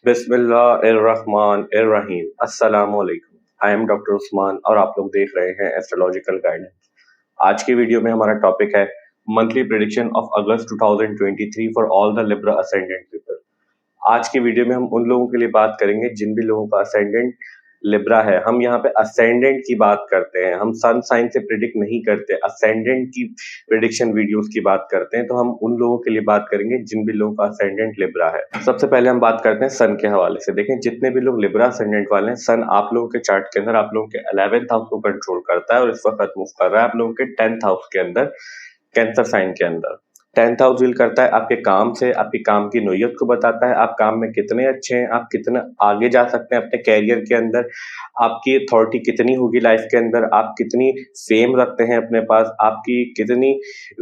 बिस्मिल्लाहिर्रहमानिर्रहीम। अस्सलामुअलैकुम। I am doctor Usman और आप लोग देख रहे हैं एस्ट्रोलॉजिकल गाइडेंस। आज की वीडियो में हमारा टॉपिक है monthly prediction of August 2023 for all the Libra ascendant people. आज की वीडियो में हम उन लोगों के लिए बात करेंगे जिन भी लोगों का असेंडेंट लिब्रा है। हम यहाँ पे असेंडेंट की बात करते हैं, हम सन साइन से प्रिडिक्ट नहीं करते, असेंडेंट की प्रिडिक्शन वीडियोस की बात करते हैं। तो हम उन लोगों के लिए बात करेंगे जिन भी लोगों का असेंडेंट लिब्रा है। सबसे पहले हम बात करते हैं सन के हवाले से। देखें, जितने भी लोग लिब्रा असेंडेंट वाले हैं, सन आप लोगों के चार्ट के अंदर आप लोगों के 11th हाउस को कंट्रोल करता है और इस वक्त मूव कर रहा है आप लोगों के 10th हाउस के अंदर, कैंसर साइन के अंदर। 10th हाउस डील करता है आपके काम से, आपकी काम की नोयत को बताता है, आप काम में कितने अच्छे हैं, आप कितना आगे जा सकते हैं अपने कैरियर के अंदर, आपकी अथॉरिटी कितनी होगी लाइफ के अंदर, आप कितनी फेम रखते हैं अपने पास, आपकी कितनी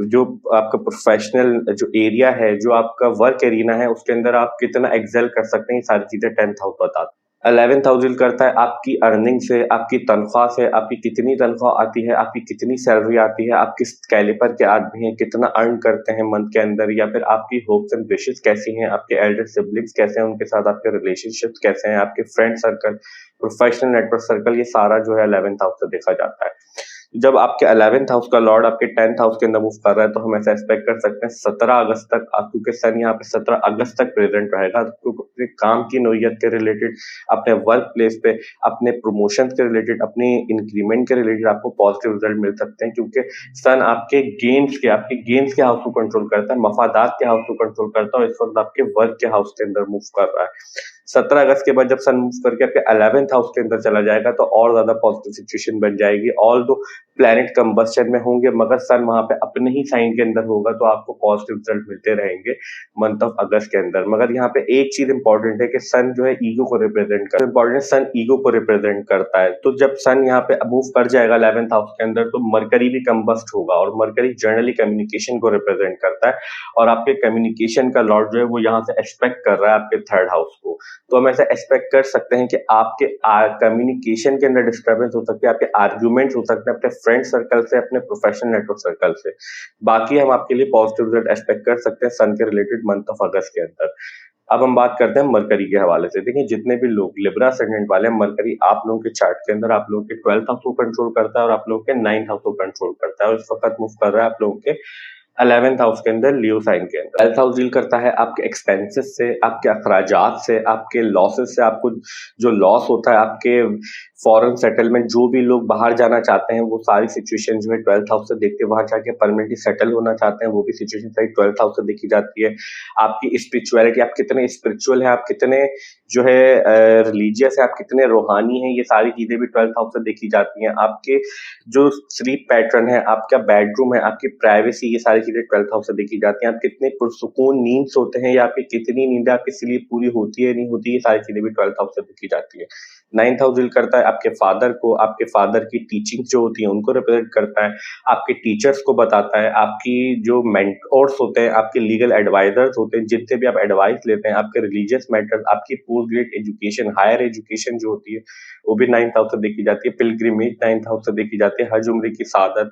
जो आपका प्रोफेशनल जो एरिया है, जो आपका वर्क एरिना है, उसके अंदर आप कितना एक्सेल कर सकते हैं, ये सारी चीजें 10th हाउस बताता है। 11th हाउस डील करता है आपकी अर्निंग से, आपकी तनख्वाह से, आपकी कितनी तनख्वाह आती है, आपकी कितनी सैलरी आती है, आप किस कैलिबर के आदमी हैं, कितना अर्न करते हैं मंथ के अंदर, या फिर आपकी होप्स एंड विशेस कैसी हैं, आपके एल्डर सिबलिंग्स कैसे हैं, उनके साथ आपके रिलेशनशिप कैसे हैं, आपके friend circle, professional network circle, ये सारा जो है 11th हाउस से देखा जाता है। जब आपके 11th हाउस का लॉर्ड आपके 10th हाउस के अंदर मूव कर रहा है, तो हम ऐसा एक्सपेक्ट कर सकते हैं 17 अगस्त तक, क्योंकि सन यहाँ पे 17 अगस्त तक प्रेजेंट रहेगा, तो अपने काम की नोयत के रिलेटेड, अपने वर्क प्लेस पे, अपने प्रमोशन के रिलेटेड, अपने इंक्रीमेंट के रिलेटेड आपको पॉजिटिव रिजल्ट मिल सकते हैं, क्योंकि सन आपके गेन्स के हाउस को कंट्रोल करता है, मफादात के हाउस को कंट्रोल करता है, और इस वक्त आपके वर्क के हाउस के अंदर मूव कर रहा है। 17 अगस्त के बाद जब सन मूव करके आपके 11th हाउस के अंदर चला जाएगा, तो और ज्यादा पॉजिटिव सिचुएशन बन जाएगी। ऑल दो प्लैनेट कंबस्शन में होंगे, मगर सन वहां पे अपने ही साइन के अंदर होगा, तो आपको पॉजिटिव रिजल्ट मिलते रहेंगे मंथ ऑफ अगस्त के अंदर। मगर यहाँ पे एक चीज इंपॉर्टेंट है कि सन जो है ईगो को रिप्रेजेंट करता है। इंपॉर्टेंट, सन ईगो को रिप्रेजेंट करता है। तो जब सन यहाँ पे मूव कर जाएगा 11th हाउस के अंदर, तो मरकरी भी कंबस्ट होगा, और मरकरी जनरली कम्युनिकेशन को रिप्रेजेंट करता है, और आपके कम्युनिकेशन का लॉर्ड जो है वो यहाँ से एक्सपेक्ट कर रहा है आपके 3rd हाउस को। तो हम ऐसा एक्सपेक्ट कर सकते हैं कि आपके कम्युनिकेशन के अंदर डिस्टर्बेंस हो सकती है, आपके आर्ग्यूमेंट्स हो सकते हैं अपने फ्रेंड सर्कल से, अपने प्रोफेशनल नेटवर्क सर्कल से। बाकी हम आपके लिए पॉजिटिव रिजल्ट एक्सपेक्ट कर सकते हैं सन के रिलेटेड मंथ ऑफ अगस्त के अंदर। अब हम बात करते हैं मरकरी के हवाले से। देखिए, जितने भी लोग लिब्रा असेंडेंट वाले हैं, मरकरी आप लोगों के चार्ट के अंदर आप लोगों के 12th हाउस को कंट्रोल करता है और आप लोगों के 9th हाउस को कंट्रोल करता है, और इस वक्त मूव कर रहा है आप लोगों के 11th हाउस के अंदर, लियो साइन के अंदर। 12th हाउस डील करता है आपके एक्सपेंसेस से, आपके अखराजात से, आपके लॉसेस से। आपको जो लॉस होता है, आपके फॉरेन सेटलमेंट, जो भी लोग बाहर जाना चाहते हैं, वो सारी सिचुएशन जो है 12th हाउस से देखते हैं। वहां जाके परमानेंटली सेटल होना चाहते हैं, वो भी सिचुएशन सारी 12th हाउस से देखी जाती है। आपकी स्पिरिचुअलिटी, आप कितने स्पिरिचुअल है, आप कितने जो है रिलीजियस है, आप कितने रूहानी हैं, ये सारी चीजें भी 12th हाउस से देखी जाती हैं। आपके जो स्लीप पैटर्न है, आपका बेडरूम है, आपकी प्राइवेसी, ये सारी चीजें 12th हाउस से देखी जाती हैं। आप कितने पुरसुकून नींद सोते हैं, या आपकी कितनी नींद आपकी स्लीप पूरी होती है नहीं होती, ये सारी चीजें भी 12th हाउस से देखी जाती है। 9th हाउस डील करता है आपके फादर को, आपके फादर की टीचिंग जो होती है उनको रिप्रेजेंट करता है, आपके टीचर्स को बताता है, आपकी जो मेंटोर्स होते हैं, आपके लीगल एडवाइजर्स होते हैं, जितने भी आप एडवाइस लेते हैं, आपके रिलीजियस मैटर्स, आपकी post grade education, higher education जो होती है, वो भी 9th हाउस से देखी जाती है। पिलग्रिमेज 9th हाउस से देखी जाती है। हज उम्र की सादत,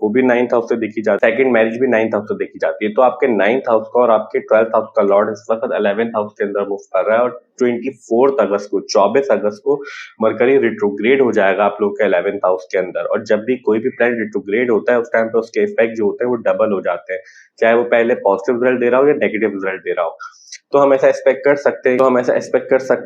वो भी 9th हाउस से देखी जाती है। सेकंड मैरिज भी 9th हाउस से देखी जाती है। तो आपके 9th हाउस का और आपके 12th हाउस का लॉर्ड इस वक्त 11th हाउस के अंदर मूव कर रहा है, और 24 अगस्त को मरकरी रिट्रोग्रेड हो जाएगा आप लोग के 11th हाउस के अंदर। और जब भी कोई भी प्लैनेट रिट्रोग्रेड होता है, उस टाइम पे उसके इफेक्ट जो होते हैं वो डबल हो जाते हैं, चाहे वो पहले पॉजिटिव रिजल्ट दे रहा हो या नेगेटिव रिजल्ट दे रहा हो। तो हम ऐसा एक्सपेक्ट कर सकते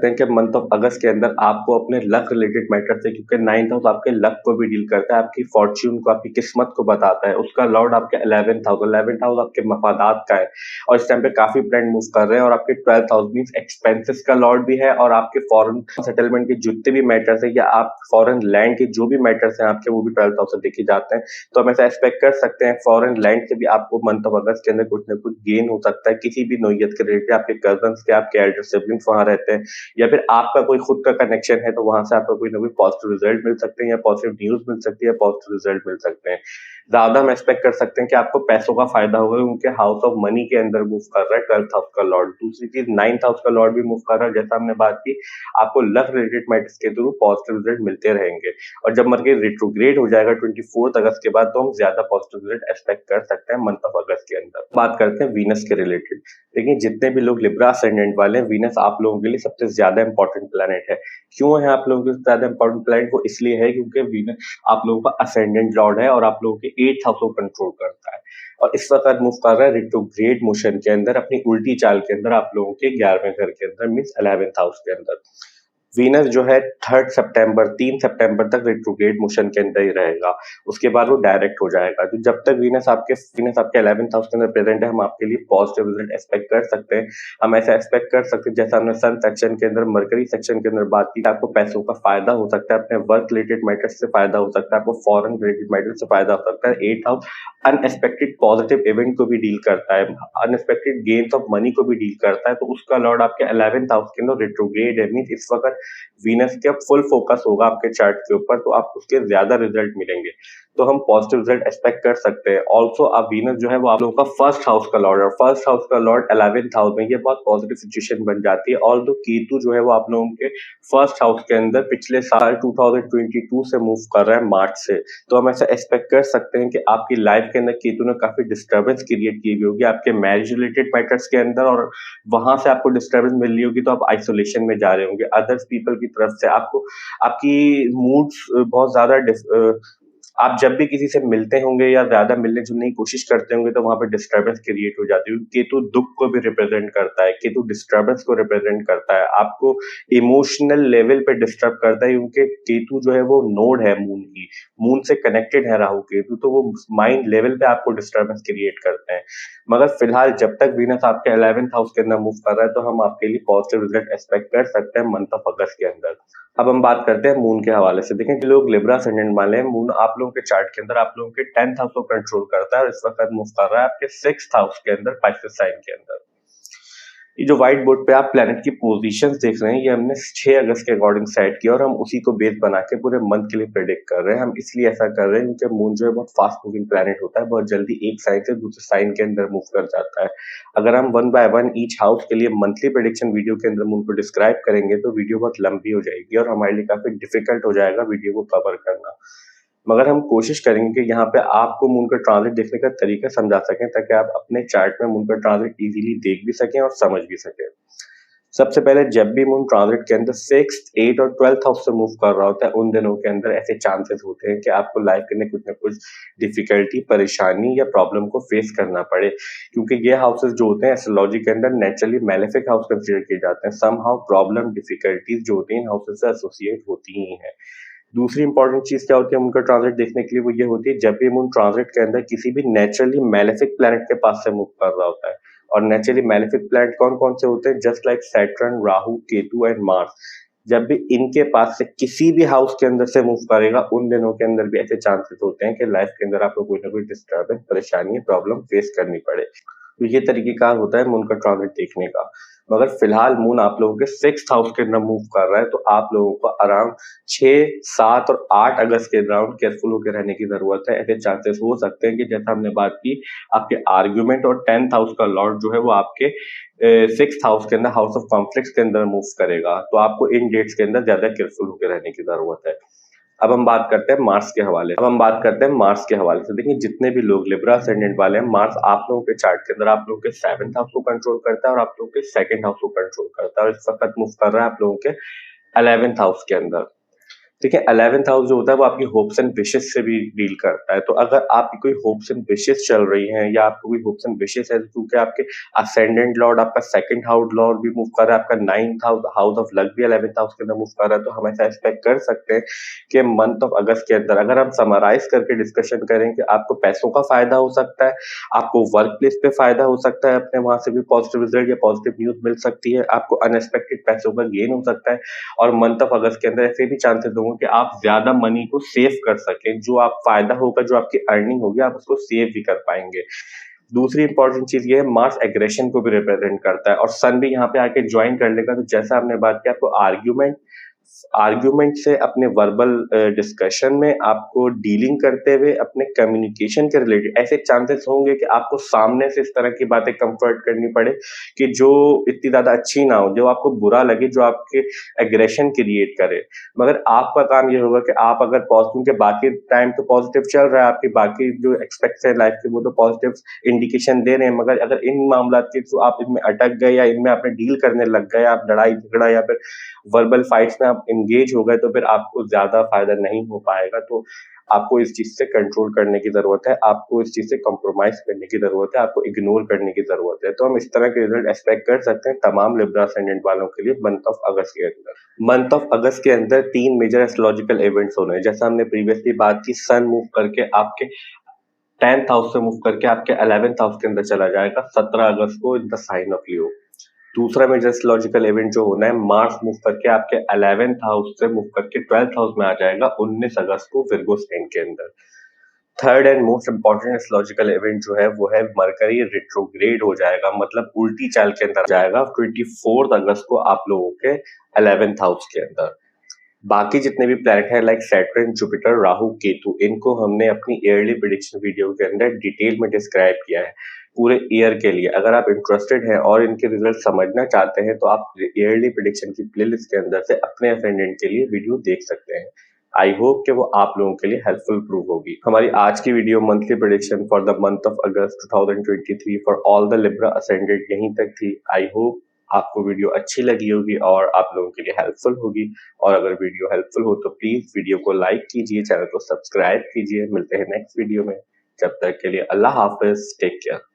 हैं कि मंथ ऑफ अगस्त के अंदर आपको अपने लक रिलेटेड मैटर से, क्योंकि 9th हाउस आपके लक को भी डील करता है, आपकी फॉर्च्यून को, आपकी किस्मत को बताता है। उसका लॉर्ड आपके 11th हाउस आपके मफादात का है, और इस टाइम पे काफी प्लैनेट मूव कर रहे हैं। और आपके 12th हाउस मींस एक्सपेंसेस का लॉर्ड भी है, और आपके फॉरेन सेटलमेंट के जितने भी मैटर्स है, या आप फॉरेन लैंड के जो भी मैटर्स हैं आपके, वो भी 12th हाउस से देखे जाते हैं। तो हम ऐसा एक्सपेक्ट कर सकते हैं फॉरेन लैंड से भी आपको मंथ ऑफ अगस्त के अंदर कुछ ना कुछ गेन हो सकता है, किसी भी नोयत के रिलेटेड। आपके कजन्स के, आपके एल्डर सिबलिंग्स वहां रहते हैं, या फिर आपका कोई खुद का कनेक्शन है, तो वहां से आपको कोई ना कोई पॉजिटिव रिजल्ट मिल सकते हैं, या पॉजिटिव न्यूज मिल सकती है, पॉजिटिव रिजल्ट मिल सकते हैं। ज्यादा हम एक्सपेक्ट कर सकते हैं कि आपको पैसों का फायदा होगा, क्योंकि हाउस ऑफ मनी के अंदर मूव कर रहा है 12th हाउस का लॉर्ड। दूसरी चीज, 9th हाउस का लॉर्ड भी मूव कर रहा है, जैसा हमने बात की, आपको लक रिलेटेड मैटर्स के थ्रू पॉजिटिव रिजल्ट मिलते रहेंगे। और जब मरकरी रिट्रोग्रेड हो जाएगा 24 अगस्त के बाद, तो हम ज्यादा पॉजिटिव रिजल्ट एक्सपेक्ट कर सकते हैं मंथ ऑफ अगस्त के अंदर। बात करते हैं वीनस के रिलेटेड। देखिए, जितने भी लोग लोग लिब्रा असेंडेंट वाले हैं, वीनस आप लोगों के लिए सबसे ज्यादा इंपॉर्टेंट प्लैनेट है। क्यों है आप लोगों के लिए ज्यादा इंपॉर्टेंट प्लैनेट? वो इसलिए है क्योंकि वीनस आप लोगों का असेंडेंट लॉर्ड है और आप लोगों के 8th हाउस को कंट्रोल करता है और इस वक्त मूव कर रहा है रिट्रोग्रेड मोशन के अंदर, अपनी उल्टी चाल के अंदर आप लोगों के 11वें घर के अंदर, मीन्स 11th हाउस के अंदर। वीनस जो है 3 सितंबर तक रिट्रोग्रेड मोशन के अंदर ही रहेगा, उसके बाद वो डायरेक्ट हो जाएगा। तो जब तक वीनस आपके 11th हाउस के अंदर प्रेजेंट है, हम आपके लिए पॉजिटिव रिजल्ट एक्सपेक्ट कर सकते हैं। हम ऐसा एक्सपेक्ट कर सकते हैं जैसा हमने सन सेक्शन के अंदर, मरकरी सेक्शन के अंदर बात की, आपको पैसों का फायदा हो सकता है, अपने वर्क रिलेटेड मैटर्स से फायदा हो सकता है, आपको फॉरेन रिलेटेड मैटर्स से फायदा हो सकता है। 8th house unexpected positive event को भी डील करता है, अनएक्सपेक्टेड गेन्स ऑफ मनी को भी डील करता है। तो उसका लॉर्ड आपके 11th हाउस के अंदर रिट्रोग्रेड है, मींस इस वक्त वीनस का फुल फोकस होगा आपके चार्ट के ऊपर, तो आपको उसके ज्यादा रिजल्ट मिलेंगे, तो हम पॉजिटिव रिजल्ट एक्सपेक्ट कर सकते हैं। ऑल्सो अब वीनस जो है वो आप लोगों का फर्स्ट हाउस का लॉर्ड है, फर्स्ट हाउस का लॉर्ड 11th हाउस में, ये बहुत पॉजिटिव सिचुएशन बन जाती है। ऑल्दो केतु जो है वो आप लोगों के फर्स्ट हाउस के अंदर पिछले साल 2022 से मूव कर रहा है, मार्च से, तो हम ऐसा एक्सपेक्ट कर सकते हैं कि आपकी लाइफ के अंदर केतु ने काफी डिस्टर्बेंस क्रिएट की हुई होगी आपके मैरिज रिलेटेड मैटर्स के अंदर, और वहां से आपको डिस्टर्बेंस मिल रही होगी, तो आप आइसोलेशन में जा रहे होंगे अदर्स पीपल की तरफ से। आपको आपकी मूड्स बहुत ज्यादा आप जब भी किसी से मिलते होंगे या ज्यादा मिलने जुलने की कोशिश करते होंगे, तो वहां पे डिस्टर्बेंस क्रिएट हो जाती है। केतु दुख को भी रिप्रेजेंट करता है, केतु डिस्टर्बेंस को रिप्रेजेंट करता है, आपको इमोशनल लेवल पे डिस्टर्ब करता है, क्योंकि केतु जो है वो नोड है मून की, मून से कनेक्टेड है राहु केतु, तो वो माइंड लेवल पे आपको डिस्टर्बेंस क्रिएट करते हैं। मगर फिलहाल जब तक वीनस आपके 11th हाउस के अंदर मूव कर रहा है, तो हम आपके लिए पॉजिटिव रिजल्ट एक्सपेक्ट कर सकते हैं मंथ ऑफ अगस्त के अंदर। अब हम बात करते हैं मून के हवाले से। देखें, लोग लिब्रा असेंडेंट वाले हैं, मून आप लोगों के चार्ट के अंदर आप लोगों के 10th हाउस को कंट्रोल करता है और इस वक्त मूव कर रहा है आपके 6th हाउस के अंदर, पाइसेस साइन के अंदर। ये जो व्हाइट बोर्ड पे आप प्लेनेट की पोजीशंस देख रहे हैं, ये हमने 6 अगस्त के अकॉर्डिंग सेट किया और हम उसी को बेस बना के पूरे मंथ के लिए प्रेडिक्ट कर रहे हैं। हम इसलिए ऐसा कर रहे हैं क्योंकि मून जो है बहुत फास्ट मूविंग प्लेनेट होता है, बहुत जल्दी एक साइन से दूसरे साइन के अंदर मूव कर जाता है। अगर हम 1 बाय 1 ईच हाउस के लिए मंथली प्रेडिक्शन वीडियो के अंदर मून को डिस्क्राइब करेंगे, तो वीडियो बहुत लंबी हो जाएगी और हमारे लिए काफी डिफिकल्ट हो जाएगा वीडियो को कवर करना। मगर हम कोशिश करेंगे कि यहाँ पे आपको मून का ट्रांजिट देखने का तरीका समझा सकें, ताकि आप अपने चार्ट में मून का ट्रांजिट इजीली देख भी सकें और समझ भी सकें। सबसे पहले जब भी मून ट्रांजिट के अंदर 6th, 8th और 12th हाउस से मूव कर रहा होता है, उन दिनों के अंदर ऐसे चांसेस होते हैं कि आपको लाइफ के अंदर कुछ ना कुछ डिफिकल्टी, परेशानी या प्रॉब्लम को फेस करना पड़े, क्योंकि ये हाउसेस जो होते हैं एस्ट्रोलॉजी के अंदर नेचुरली मैलेफिक हाउस कंसीडर किए जाते हैं। सम हाउ प्रॉब्लम, डिफिकल्टीज जो होती हैं इन हाउसेस से एसोसिएट होती ही हैं। दूसरी इंपॉर्टेंट चीज क्या होती है उनका ट्रांजिट देखने के लिए, वो ये होती है जब भी मून ट्रांजिट के अंदर किसी भी नेचुरली मैलेफिक प्लैनेट के पास से मूव कर रहा होता है। और नेचुरली मैलेफिक प्लैनेट कौन कौन से होते हैं? Just like Saturn, Rahu, Ketu and Mars. जब भी इनके पास से किसी भी हाउस के अंदर से मूव करेगा, उन दिनों के अंदर भी ऐसे चांसेस होते हैं कि लाइफ के अंदर आपको कोई ना कोई डिस्टर्बेंस, परेशानी, प्रॉब्लम फेस करनी पड़े। तो ये तरीकेकार होता है मून का ट्रांजिट देखने का। मगर फिलहाल मून आप लोगों के 6th हाउस के अंदर मूव कर रहा है, तो आप लोगों को अराउंड 6, 7 और 8 अगस्त के अराउंड केयरफुल होकर रहने की जरूरत है। ऐसे चांसेस हो सकते हैं कि जैसा हमने बात की, आपके आर्ग्यूमेंट और 10th हाउस का लॉर्ड जो है वो आपके 6th हाउस के अंदर, हाउस ऑफ कॉन्फ्लिक्ट्स के अंदर मूव करेगा, तो आपको इन डेट्स के अंदर ज्यादा केयरफुल होकर रहने की जरूरत है। अब हम बात करते हैं मार्स के हवाले से। देखिए, जितने भी लोग लिब्रा असेंडेंट वाले हैं, मार्स आप लोगों के चार्ट के अंदर आप लोगों के 7th हाउस को कंट्रोल करता है और आप लोगों के 2nd हाउस को कंट्रोल करता है और इस वक्त मूव कर रहा है आप लोगों के 11th हाउस के अंदर। देखिए, 11th हाउस जो होता है वो आपकी होप्स एंड विशेस से भी डील करता है। तो अगर आपकी कोई होप्स एंड विशेस चल रही हैं या आपको कोई होप्स एंड विशेस है, क्योंकि आपके असेंडेंट लॉर्ड, आपका 2nd हाउस लॉर्ड भी मूव कर रहा है, आपका 9th house, house of luck भी 11th हाउस के अंदर मूव कर रहा है, तो हम ऐसा एक्सपेक्ट कर सकते हैं कि मंथ ऑफ अगस्त के अंदर, अगर हम समराइज करके डिस्कशन करें, कि आपको पैसों का फायदा हो सकता है, आपको वर्क प्लेस पे फायदा हो सकता है, अपने वहां से भी पॉजिटिव रिजल्ट या पॉजिटिव न्यूज मिल सकती है, आपको अनएक्सपेक्टेड पैसों का गेन हो सकता है, और मंथ ऑफ अगस्त के अंदर ऐसे भी चांसेस होंगे कि आप ज्यादा मनी को सेव कर सके, जो आप फायदा होगा, जो आपकी अर्निंग होगी, आप उसको सेव भी कर पाएंगे। दूसरी इंपॉर्टेंट चीज ये है, मार्स एग्रेशन को भी रिप्रेजेंट करता है और सन भी यहाँ पे आके ज्वाइन कर लेगा, तो जैसा हमने बात की, आपको आर्ग्यूमेंट, आर्ग्यूमेंट से, अपने वर्बल डिस्कशन में, आपको डीलिंग करते हुए, अपने कम्युनिकेशन के रिलेटेड ऐसे चांसेस होंगे कि आपको सामने से इस तरह की बातें कंफर्ट करनी पड़े कि जो इतनी ज़्यादा अच्छी ना हो, जो आपको बुरा लगे, जो आपके एग्रेशन क्रिएट करे। मगर आपका काम ये होगा कि आप अगर क्योंकि बाकी टाइम तो पॉजिटिव चल रहा है, आपकी बाकी जो एक्सपेक्ट्स है लाइफ के वो तो पॉजिटिव इंडिकेशन दे रहे हैं, मगर अगर इन मामलात के थ्रू आप इनमें अटक गए या इनमें आपने डील करने लग गए, आप लड़ाई झगड़ा या फिर वर्बल फाइट्स में आप एंगेज हो गए, तो फिर आपको ज़्यादा फ़ायदा नहीं हो पाएगा। तो आपको इस चीज़ से कंट्रोल करने की ज़रूरत है, आपको इस चीज़ से कॉम्प्रोमाइज़ करने की ज़रूरत है, आपको इग्नोर करने की ज़रूरत है। तो हम इस तरह के रिज़ल्ट एक्सपेक्ट कर सकते हैं तमाम लिब्रा असेंडेंट वालों के लिए मंथ ऑफ अगस्त के अंदर। मंथ ऑफ अगस्त के अंदर 3 मेजर एस्ट्रोलॉजिकल इवेंट्स होने हैं। जैसा हमने प्रीवियसली बात की, सन मूव करके आपके 10th हाउस से मूव करके आपके 11th हाउस के अंदर चला जाएगा 17 अगस्त को इन द साइन ऑफ लियो। दूसरा मेजर एस्ट्रोलॉजिकल इवेंट जो होना है, मार्स मूव करके आपके 11th हाउस से मूव करके 12th हाउस में आ जाएगा 19 अगस्त को विर्गो साइन के अंदर। Third and most important astrological event जो है वो है मरकरी रिट्रोग्रेड हो जाएगा, मतलब उल्टी चाल के अंदर जाएगा 24 अगस्त को आप लोगों के 11th हाउस के अंदर। बाकी जितने भी प्लैनेट हैं like Saturn, Jupiter, Rahu, Ketu, इनको हमने अपनी ईयरली प्रेडिक्शन वीडियो के अंदर डिटेल में डिस्क्राइब किया है पूरे ईयर के लिए। अगर आप इंटरेस्टेड हैं और इनके रिजल्ट समझना चाहते हैं तो आप ईयरली प्रेडिक्शन की प्लेलिस्ट के अंदर से अपने असेंडेंट के लिए वीडियो देख सकते हैं। आई होप कि वो आप लोगों के लिए हेल्पफुल प्रूव होगी। हमारी आज की video monthly prediction for the month of August 2023 for all the Libra ascendant यहीं तक थी। आई होप आपको वीडियो अच्छी लगी होगी और आप लोगों के लिए हेल्पफुल होगी। और अगर वीडियो हेल्पफुल हो तो प्लीज वीडियो को लाइक कीजिए, चैनल को सब्सक्राइब कीजिए। मिलते हैं नेक्स्ट वीडियो में, जब तक के लिए अल्लाह हाफिज, टेक केयर।